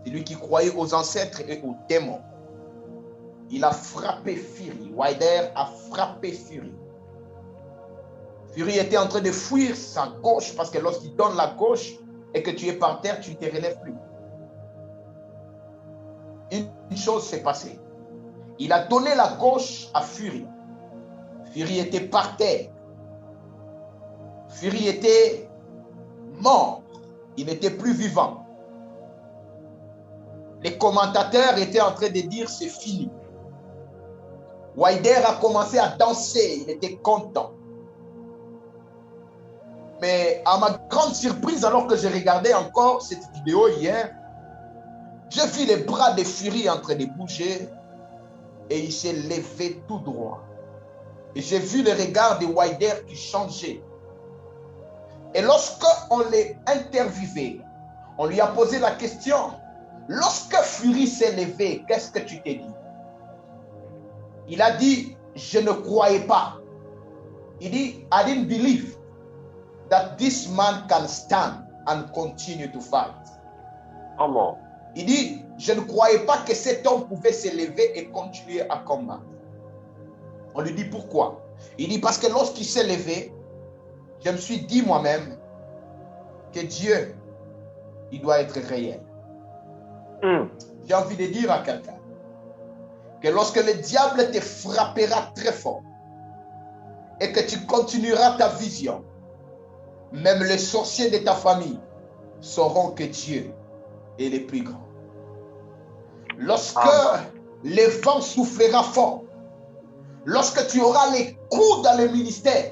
C: C'est lui qui croyait aux ancêtres et aux démons. Il a frappé Fury. Wilder a frappé Fury. Fury était en train de fuir sa gauche parce que lorsqu'il donne la gauche et que tu es par terre, tu ne te relèves plus. Une chose s'est passée. Il a donné la gauche à Fury. Fury était par terre. Fury était mort. Il n'était plus vivant. Les commentateurs étaient en train de dire c'est fini. Wilder a commencé à danser. Il était content. Mais à ma grande surprise, alors que j'ai regardé encore cette vidéo hier, j'ai vu les bras de Fury en train de bouger et il s'est levé tout droit. Et j'ai vu le regard de Wilder qui changeait. Et lorsque on l'a interviewé, on lui a posé la question, Lorsque Furie s'est levé, qu'est-ce que tu t'es dit? Il a dit, je ne croyais pas. Il dit, I didn't believe that this man can stand and continue to fight.
F: Amen.
C: Il dit, je ne croyais pas que cet homme pouvait se lever et continuer à combattre. On lui dit pourquoi? Il dit, parce que lorsqu'il s'est levé, je me suis dit moi-même que Dieu, il doit être réel. J'ai envie de dire à quelqu'un que lorsque le diable te frappera très fort et que tu continueras ta vision, même les sorciers de ta famille sauront que Dieu est le plus grand. Lorsque le vent soufflera fort, lorsque tu auras les coups dans le ministère,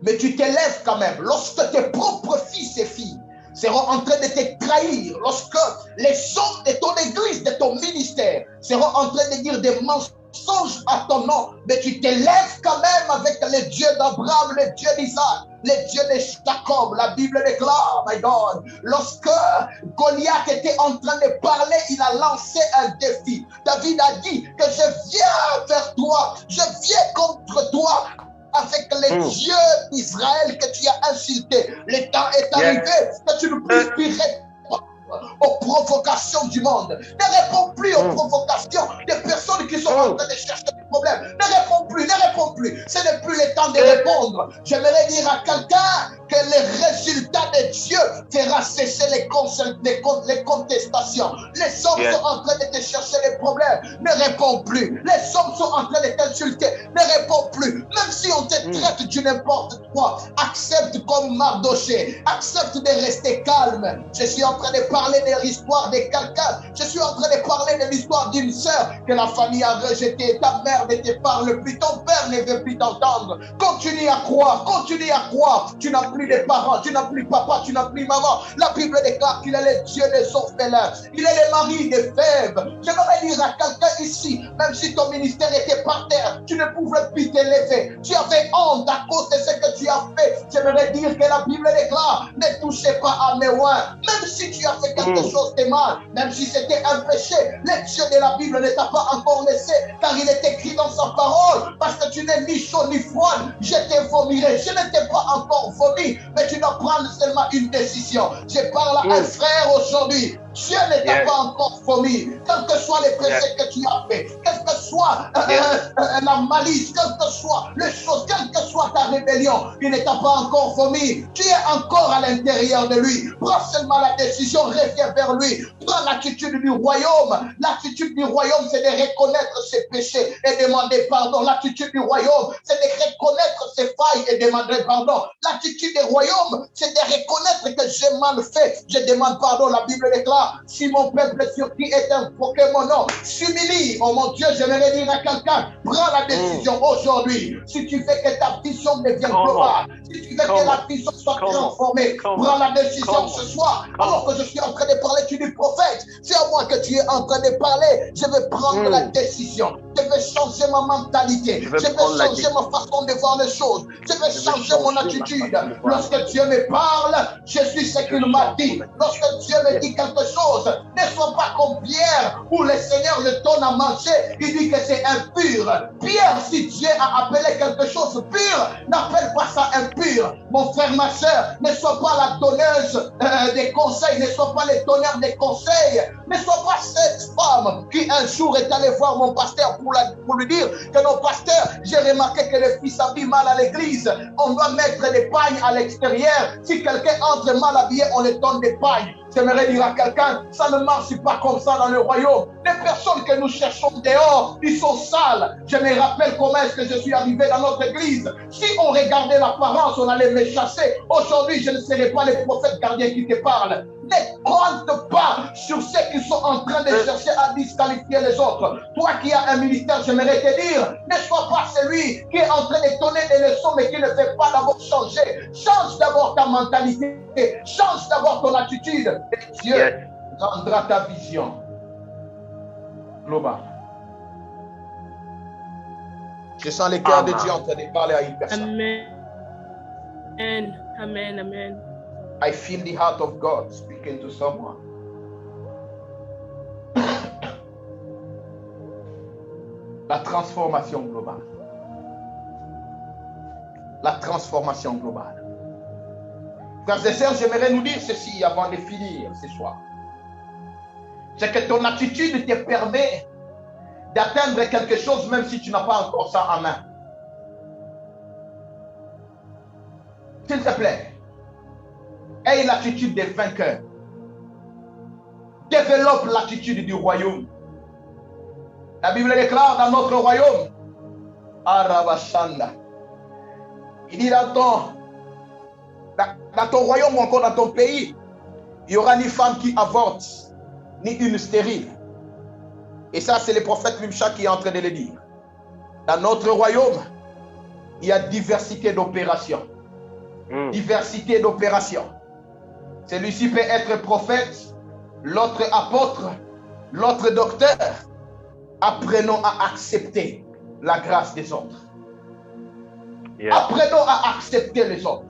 C: mais tu t'élèves quand même, lorsque tes propres fils et filles seront en train de te trahir, lorsque les hommes de ton église, de ton ministère seront en train de dire des mensonges à ton nom, mais tu t'élèves quand même avec le Dieu d'Abraham, le Dieu d'Isaac, le Dieu de Jacob. La Bible déclare, my God, lorsque Goliath était en train de parler, il a lancé un défi. David a dit que je viens vers toi, je viens contre toi avec les dieux d'Israël que tu as insultés. Le temps est arrivé que tu ne puisses plus répondre aux provocations du monde. Ne réponds plus aux provocations des personnes qui sont en train de chercher des problèmes. Ne réponds plus, ne réponds plus. Ce n'est plus le temps de répondre. J'aimerais dire à quelqu'un que le résultat de Dieu fera cesser les contestations. Les hommes sont en train de te chercher des problèmes. Ne réponds plus. Les hommes sont en train de t'insulter. Ne réponds plus. Même si on te traite du n'importe quoi, accepte comme Mardoché. Accepte de rester calme. Je suis en train de parler de l'histoire de quelqu'un. Je suis en train de parler de l'histoire d'une sœur que la famille a rejetée. Ta mère ne te parle plus. Ton père ne veut plus t'entendre. Continue à croire. Continue à croire. Tu n'as plus de parents. Tu n'as plus papa. Tu n'as plus maman. La Bible déclare qu'il est le Dieu des orphelins. Il est le mari des veuves. J'aimerais dire à quelqu'un ici, même si ton ministère était par terre, tu ne pouvais plus t'élever. Tu avais honte à cause de ce que tu as fait. J'aimerais dire que la Bible déclare, ne touchez pas à mes oins. Même si tu as fait quelque chose de mal, même si c'était un péché, le Dieu de la Bible ne t'a pas encore laissé, car il est écrit dans sa parole, parce que tu n'es ni chaud ni froid, je te vomirai. Je ne t'ai pas encore vomi, mais tu dois prendre seulement une décision. Je parle à un frère aujourd'hui. Dieu ne t'a pas encore vomi. Quels que soient les péchés que tu as fait, quelle que soit la malice, quelle que soit les choses, quelle que soit ta rébellion, il ne t'a pas encore vomi. Tu es encore à l'intérieur de lui. Prends seulement la décision, reviens vers lui. Prends l'attitude du royaume. L'attitude du royaume, c'est de reconnaître ses péchés et demander pardon. L'attitude du royaume, c'est de reconnaître ses failles et demander pardon. L'attitude du royaume, c'est de reconnaître que j'ai mal fait. Je demande pardon. La Bible déclare, si mon peuple sur qui est invoqué mon nom s'humilie, oh mon Dieu, j'aimerais dire à quelqu'un, prends la décision aujourd'hui. Si tu veux que ta vision devienne globale, si tu veux que la vision soit transformée, prends la décision ce soir. Alors que je suis en train de parler, tu dis prophète, c'est à moi que tu es en train de parler. Je vais prendre la décision. Je vais changer ma mentalité. Je vais changer ma façon de voir les choses. Je vais changer mon attitude. Lorsque Dieu me parle, je suis ce qu'il m'a dit. Lorsque Dieu me dit quelque chose, ne sois pas comme Pierre, où le Seigneur le donne à manger, il dit que c'est impur. Pierre, si Dieu a appelé quelque chose pur, n'appelle pas ça impur. Mon frère, ma soeur, ne sois pas la donneuse des conseils, ne sois pas le donneur des conseils, ne sois pas cette femme qui un jour est allée voir mon pasteur pour lui dire que non, pasteur, j'ai remarqué que les filles s'habillent mal à l'église, on doit mettre des pagnes à l'extérieur. Si quelqu'un entre mal habillé, on lui donne des pagnes. J'aimerais dire à quelqu'un, ça ne marche pas comme ça dans le royaume. Les personnes que nous cherchons dehors, ils sont sales. Je me rappelle comment est-ce que je suis arrivé dans notre église. Si on regardait l'apparence, on allait me chasser. Aujourd'hui, je ne serai pas le prophète gardien qui te parle. Ne compte pas sur ceux qui sont en train de chercher à disqualifier les autres. Toi qui as un ministère, j'aimerais te dire, ne sois pas celui qui est en train de donner des leçons mais qui ne fait pas d'abord changer. Change d'abord ta mentalité. Change d'abord ton attitude. Et Dieu rendra ta vision globale. Je sens le cœur de Dieu en train de parler à une personne.
A: Amen. Amen. Amen.
C: I feel the heart of God speaking to someone. La transformation globale. La transformation globale. Frères et sœurs, j'aimerais nous dire ceci avant de finir ce soir. C'est que ton attitude te permet d'atteindre quelque chose même si tu n'as pas encore ça en main. S'il te plaît, aie l'attitude des vainqueurs. Développe l'attitude du royaume. La Bible déclare dans notre royaume, Arabashanda, il dit dans ton royaume ou encore dans ton pays, il n'y aura ni femme qui avorte, ni une stérile. Et ça, c'est le prophète Mimcha qui est en train de le dire. Dans notre royaume, il y a diversité d'opérations. Diversité d'opérations. Celui-ci peut être prophète, l'autre apôtre, l'autre docteur. Apprenons à accepter la grâce des autres. Apprenons à accepter les autres.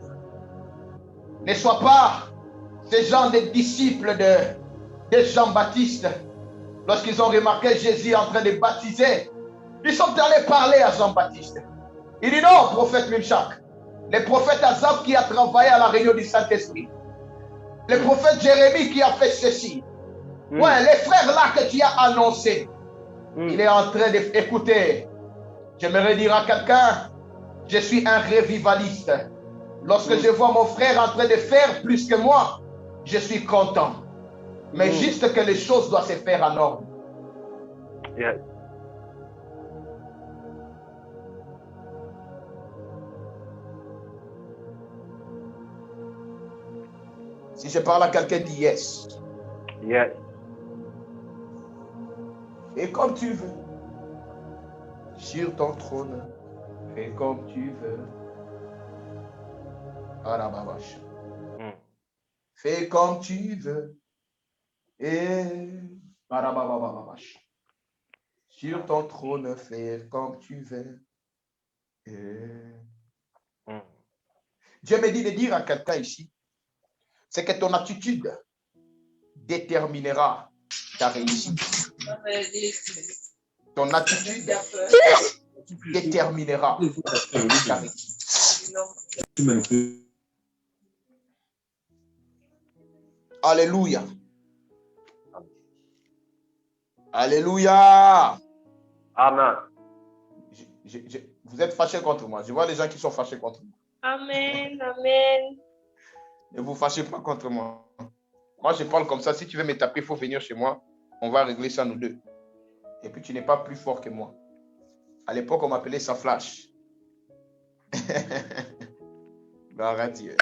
C: Ne sois pas ces gens des disciples de Jean-Baptiste. Lorsqu'ils ont remarqué Jésus en train de baptiser, ils sont allés parler à Jean-Baptiste. Il dit non, prophète Mimchak. Le prophète Azab qui a travaillé à la réunion du Saint-Esprit. Le prophète Jérémie qui a fait ceci. Ouais, les frères là que tu as annoncés. Il est en train d'écouter. J'aimerais dire à quelqu'un, je suis un revivaliste. Lorsque je vois mon frère en train de faire plus que moi, je suis content. Mais juste que les choses doivent se faire en ordre.
F: Yes.
C: Si je parle à quelqu'un, dis yes.
F: Yes.
C: Fais comme tu veux. Sur ton trône, fais comme tu veux. Arababash. Fais comme tu veux. Et arabababash. Sur ton trône, fais comme tu veux. Et... Dieu me dit de dire à quelqu'un ici, c'est que ton attitude déterminera ta réussite. Ton attitude déterminera ta réussite. Alléluia. Alléluia.
F: Amen.
C: Vous êtes fâchés contre moi. Je vois les gens qui sont fâchés contre moi.
A: Amen. Amen.
C: Ne vous fâchez pas contre moi. Moi, je parle comme ça. Si tu veux me taper, il faut venir chez moi. On va régler ça nous deux. Et puis, tu n'es pas plus fort que moi. À l'époque, on m'appelait sans flash. Gloire à Dieu.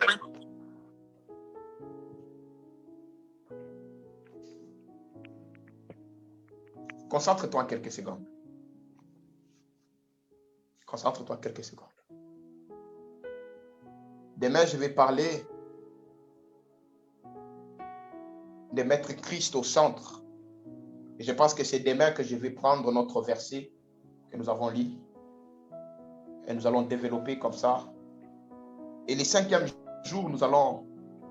C: Concentre-toi en quelques secondes. Concentre-toi en quelques secondes. Demain, je vais parler de mettre Christ au centre. Et je pense que c'est demain que je vais prendre notre verset que nous avons lu. Et nous allons développer comme ça. Et le 5e jour, nous allons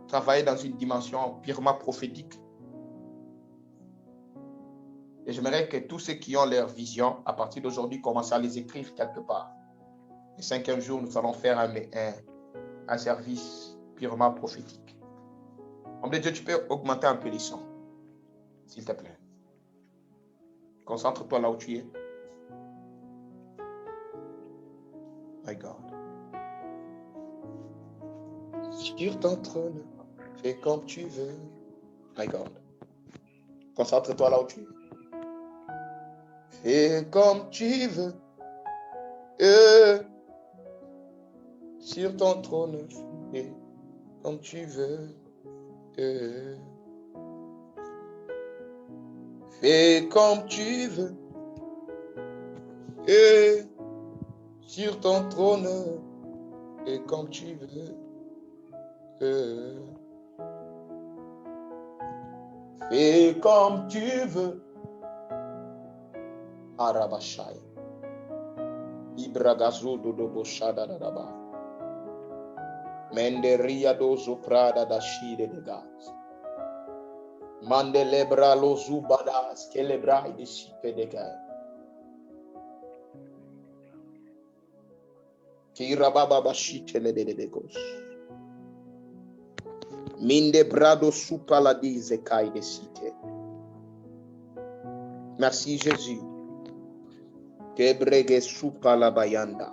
C: travailler dans une dimension purement prophétique. Et j'aimerais que tous ceux qui ont leur vision, à partir d'aujourd'hui, commencent à les écrire quelque part. Le 5e jour, nous allons faire un service purement prophétique. Homme de Dieu, tu peux augmenter un peu les sons, s'il te plaît. Concentre-toi là où tu es. My God. Sur ton trône, fais comme tu veux. My God. Concentre-toi là où tu es. Fais comme tu veux. Sur ton trône, fais comme tu veux. Fais comme tu veux. Sur ton trône, fais comme tu veux. Fais comme tu veux. Arabashai. Ibragazu dodo shada daba. Menderia dozo prada da shide de gas. Mandelebra lo zubadas celebrai de sipe de gai.
E: Minde brado supaladize kai de cité. Merci Jésus. Kebrege supalabayanda.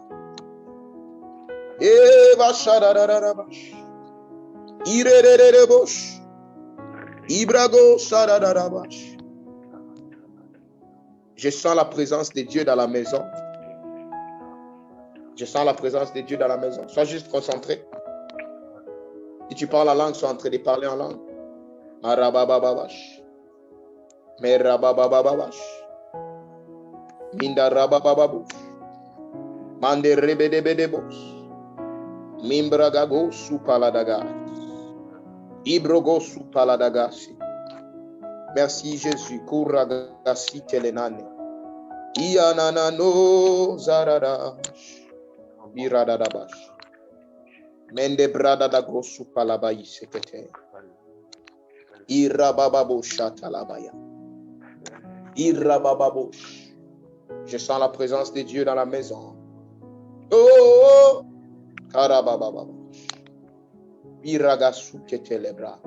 E: Eva shadadadabash. Irererebosh. Ibrago shadadadabash. Je sens la présence de Dieu dans la maison. Je sens la présence de Dieu dans la maison. Sois juste concentré. Si tu parles la langue, sois en train de parler en langue. Marabababash. Merababababash. Minda rababababush. Mande rebedebedebos. Mimbragago supaladagas. Ibrogo supaladagasi. Merci Jésus. Kuragasi telenane. Iananano zaradash. Iradadabash. Mende brada da grosu palabai sekete. Irabababo shatalabaya. Irabababosh. Je sens la présence de Dieu dans la maison. Oh! Karabababosh. Iragasu ketelebra.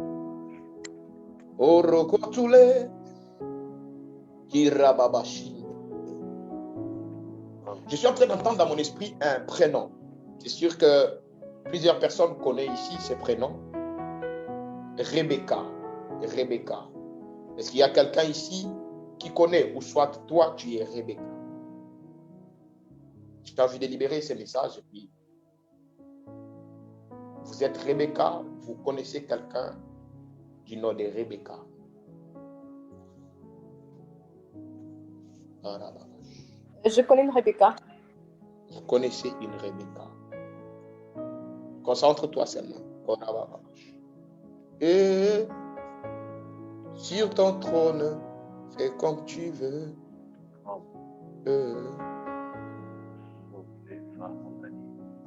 E: Orokotule. Irababashi. Je suis en train d'entendre dans mon esprit un prénom. C'est sûr que plusieurs personnes connaissent ici ce prénom. Rebecca. Rebecca. Est-ce qu'il y a quelqu'un ici qui connaît, ou soit toi, tu es Rebecca? J'ai envie de libérer ce message. Et puis, vous êtes Rebecca, vous connaissez quelqu'un du nom de Rebecca.
G: Je connais une Rebecca.
E: Vous connaissez une Rebecca. Concentre-toi seulement. Et sur ton trône, fais comme tu veux.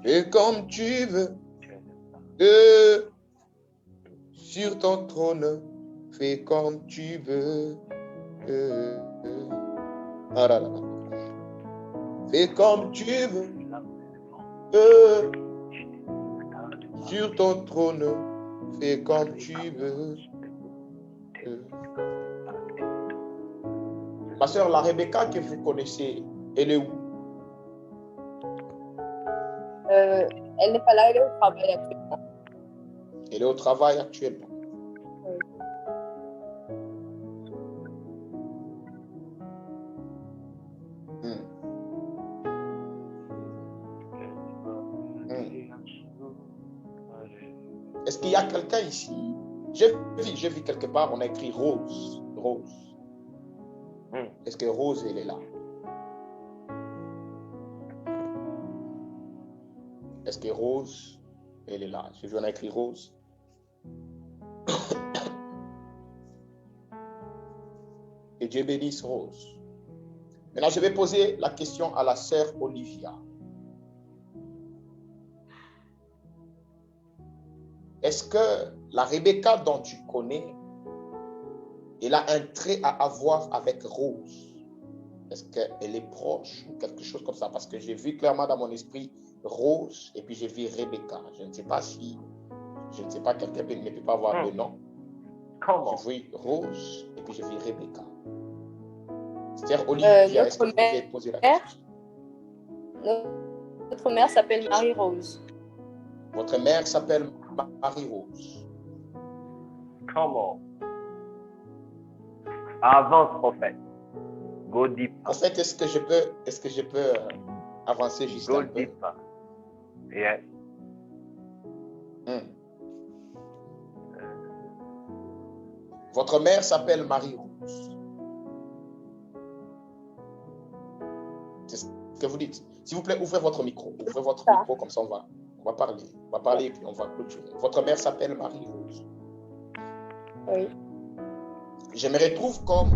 E: Fais comme tu veux. Sur ton trône, fais comme tu veux. Fais comme tu veux. Sur ton trône, fais comme tu veux. Ma soeur, la Rebecca que vous connaissez, elle est où?
G: Elle n'est pas là, elle est au travail actuellement.
E: Elle est au travail actuellement.
G: Oui.
E: Est-ce qu'il y a quelqu'un ici? J'ai vu quelque part, on a écrit Rose. Rose. Est-ce que Rose, elle est là? Est-ce que Rose, elle est là? J'ai vu, on a écrit Rose. Et Dieu bénisse Rose. Maintenant, je vais poser la question à la sœur Olivia. Est-ce que la Rebecca dont tu connais, elle a un trait à avoir avec Rose? Est-ce qu'elle est proche ou quelque chose comme ça? Parce que j'ai vu clairement dans mon esprit Rose et puis j'ai vu Rebecca. Je ne sais pas, quelqu'un ne peut pas avoir le nom.
F: Comment?
E: J'ai vu Rose et puis j'ai vu Rebecca. C'est-à-dire, Olivia, est-ce que vous pouvez poser la question?
G: Notre mère s'appelle Marie-Rose.
E: Votre mère s'appelle Marie-Rose.
F: Comment? Avance, prophète. Go deep.
E: En fait, est-ce que je peux avancer juste un peu?
F: Go deep. Yes.
E: Votre mère s'appelle Marie-Rose. C'est ce que vous dites. S'il vous plaît, ouvrez votre micro. Ouvrez votre micro, comme ça on va parler. On va parler et puis on va clôturer. Votre mère s'appelle Marie-Rose.
G: Oui.
E: Je me retrouve comme